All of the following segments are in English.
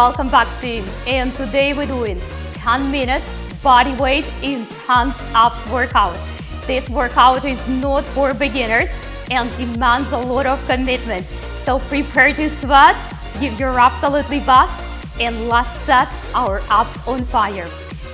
Welcome back, team. And today we're doing 10 minutes body weight intense abs workout. This workout is not for beginners and demands a lot of commitment. So prepare to sweat, give your absolutely best, and let's set our abs on fire.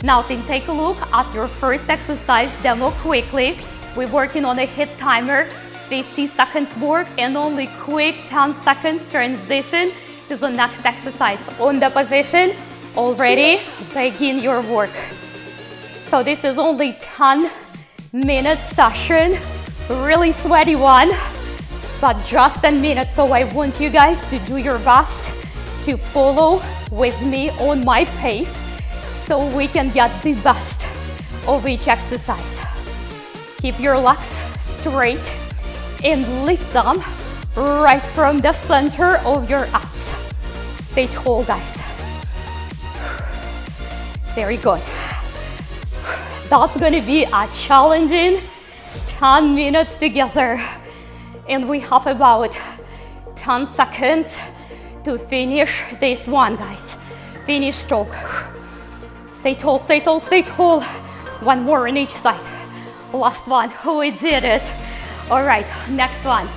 Now team, take a look at your first exercise demo quickly. We're working on a HIIT timer, 50 seconds work and only quick 10 seconds transition to the next exercise. On the position, already begin your work. So this is only 10-minute session, really sweaty one, but just 10 minutes. So I want you guys to do your best to follow with me on my pace so we can get the best of each exercise. Keep your legs straight and lift them right from the center of your abs. Stay tall, guys. Very good. That's gonna be a challenging 10 minutes together. And we have about 10 seconds to finish this one, guys. Finish strong. Stay tall, stay tall, stay tall. One more on each side. Last one, we did it. All right, next one.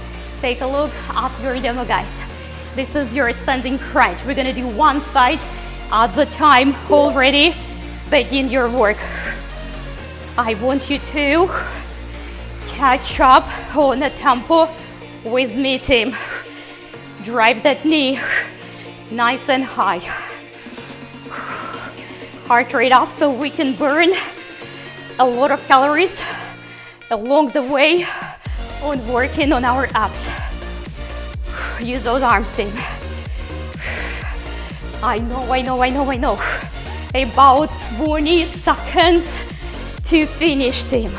Take a look at your demo, guys. This is your standing crunch. We're gonna do one side at a time already. Begin your work. I want you to catch up on the tempo with me, team. Drive that knee nice and high. Heart rate up so we can burn a lot of calories along the way on working on our abs. Use those arms, team. I know. About 20 seconds to finish, team.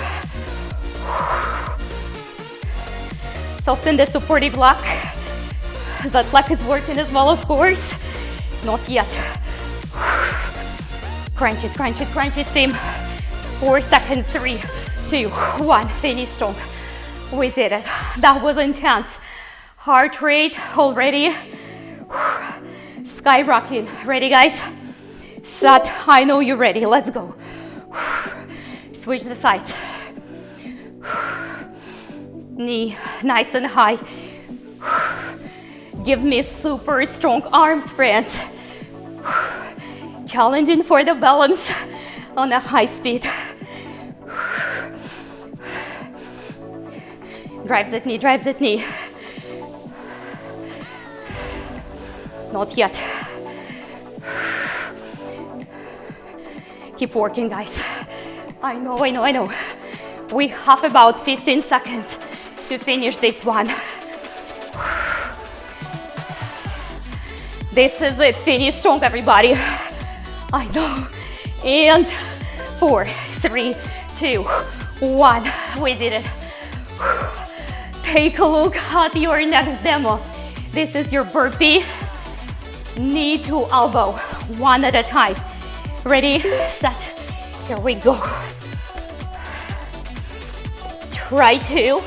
Soften the supportive leg. That leg is working as well, of course. Not yet. Crunch it, team. 4 seconds, 3, 2, 1. Finish strong. We did it. That was intense. Heart rate already skyrocketing. Ready, guys? Set. I know you're ready. Let's go. Switch the sides. Knee nice and high. Give me super strong arms, friends. Challenging for the balance on a high speed. Drives that knee. Not yet. Keep working, guys. I know. We have about 15 seconds to finish this one. This is it. Finish strong, everybody. I know. And 4, 3, 2, 1. We did it. Take a look at your next demo. This is your burpee, knee to elbow, one at a time. Ready, set, here we go. Try to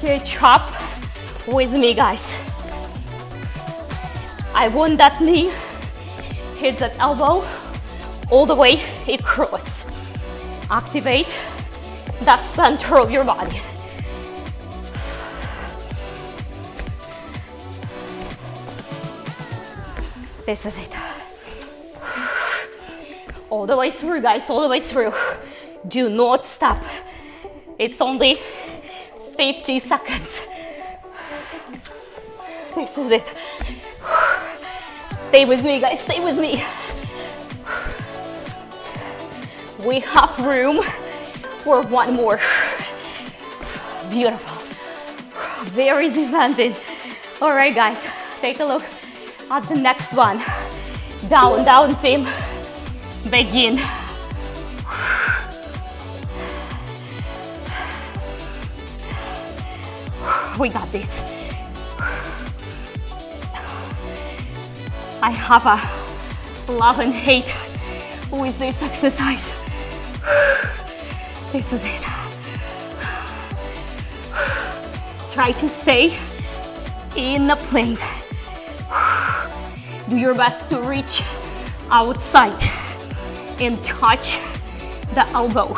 catch up with me, guys. I want that knee, hit that elbow all the way across. Activate the center of your body. This is it. All the way through, guys, all the way through. Do not stop. It's only 50 seconds. This is it. Stay with me, guys, stay with me. We have room for one more. Beautiful. Very demanding. All right, guys, take a look at the next one. Down, team. Begin. We got this. I have a love and hate with this exercise. This is it. Try to stay in the plank. Do your best to reach outside and touch the elbow.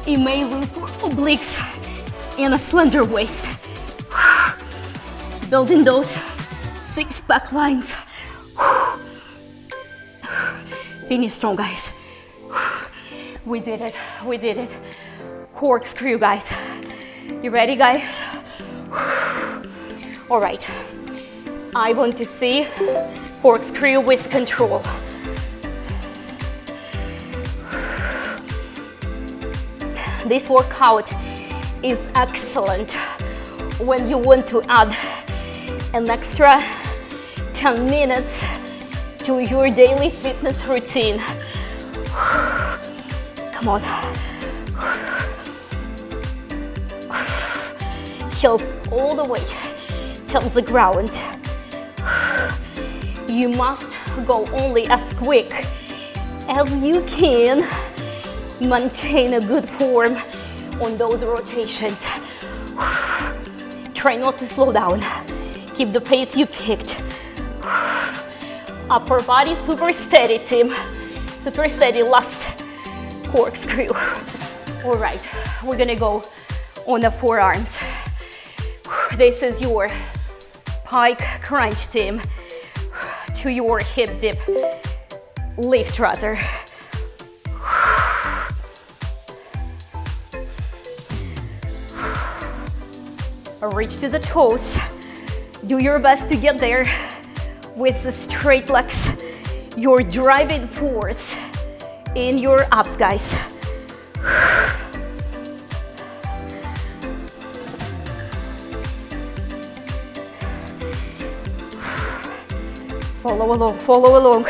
Amazing for obliques and a slender waist. Building those six-pack lines. Finish strong, guys. We did it, we did it. Corkscrew, guys. You ready, guys? All right, I want to see corkscrew with control. This workout is excellent when you want to add an extra 10 minutes to your daily fitness routine. Come on. Heels all the way till the ground. You must go only as quick as you can. Maintain a good form on those rotations. Try not to slow down. Keep the pace you picked. Upper body super steady, team. Super steady, last corkscrew. All right, we're gonna go on the forearms. This is your pike crunch, team. To your hip dip lift rather. Reach to the toes. Do your best to get there with the straight legs. Your driving force in your abs, guys. Follow along, follow along.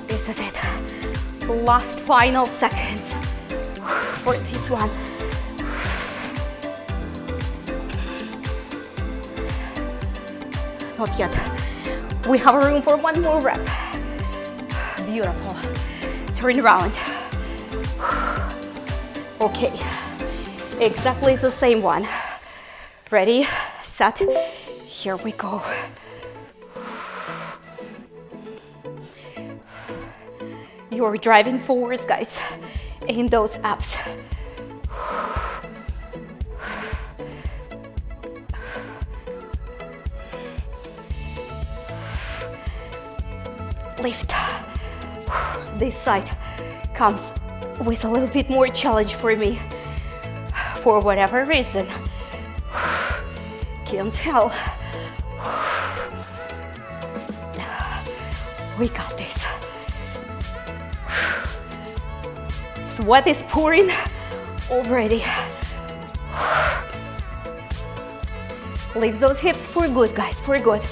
This is it. Last final seconds for this one. Not yet. We have room for one more rep. Beautiful. Turn around. Okay. Exactly the same one. Ready, set, here we go. You're driving forwards, guys, in those abs. Lift. This side comes with a little bit more challenge for me, for whatever reason. Can't tell. We got this. Sweat is pouring already. Lift those hips for good, guys, for good.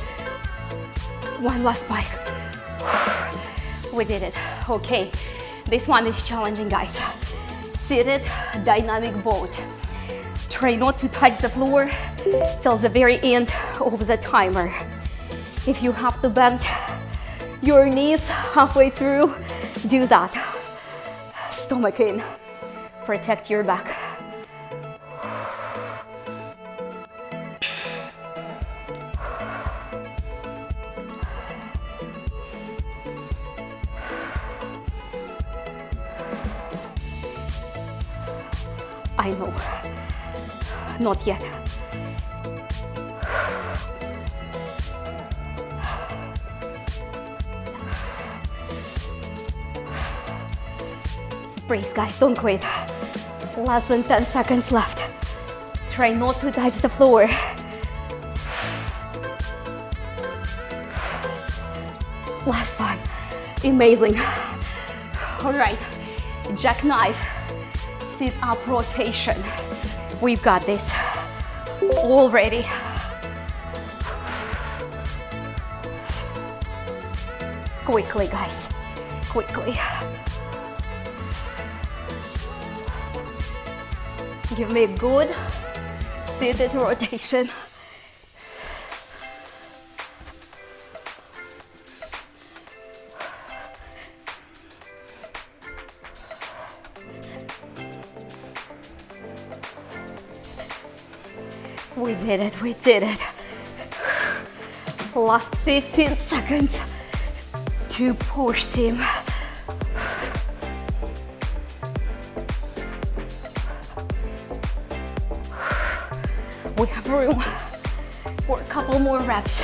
One last pike. We did it. Okay, this one is challenging, guys. Seated dynamic boat. Try not to touch the floor till the very end of the timer. If you have to bend your knees halfway through, do that. Stomach in. Protect your back. I know. Not yet. Brace, guys, don't quit. Less than 10 seconds left. Try not to touch the floor. Last one. Amazing. All right, jackknife sit-up rotation. We've got this already. Quickly, guys, quickly. Give me a good seated rotation. We did it, we did it. Last 15 seconds to push, team. We have room for a couple more reps.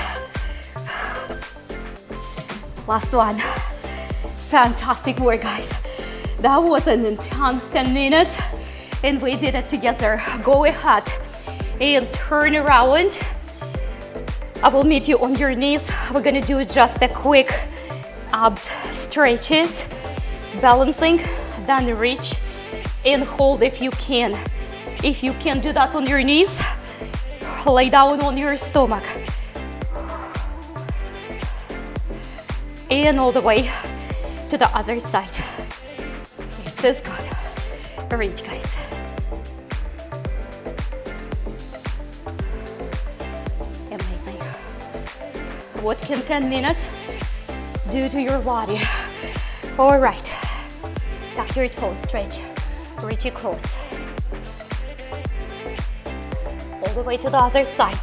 Last one. Fantastic work, guys. That was an intense 10 minutes and we did it together. Go ahead and turn around. I will meet you on your knees. We're gonna do just a quick abs stretches, balancing, then reach and hold if you can. If you can't do that on your knees, lay down on your stomach. And all the way to the other side. This is good. Reach, guys. Amazing. What can 10 minutes do to your body? All right. Tuck your toes, stretch. Reach it close. All the way to the other side.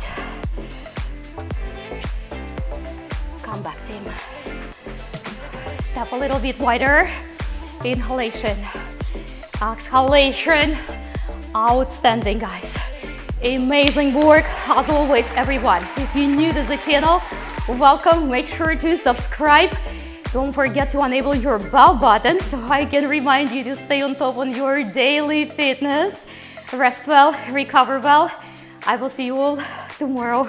Come back, team. Step a little bit wider. Inhalation. Exhalation. Outstanding, guys. Amazing work as always, everyone. If you're new to the channel, welcome. Make sure to subscribe. Don't forget to enable your bell button so I can remind you to stay on top on your daily fitness. Rest well, recover well. I will see you all tomorrow.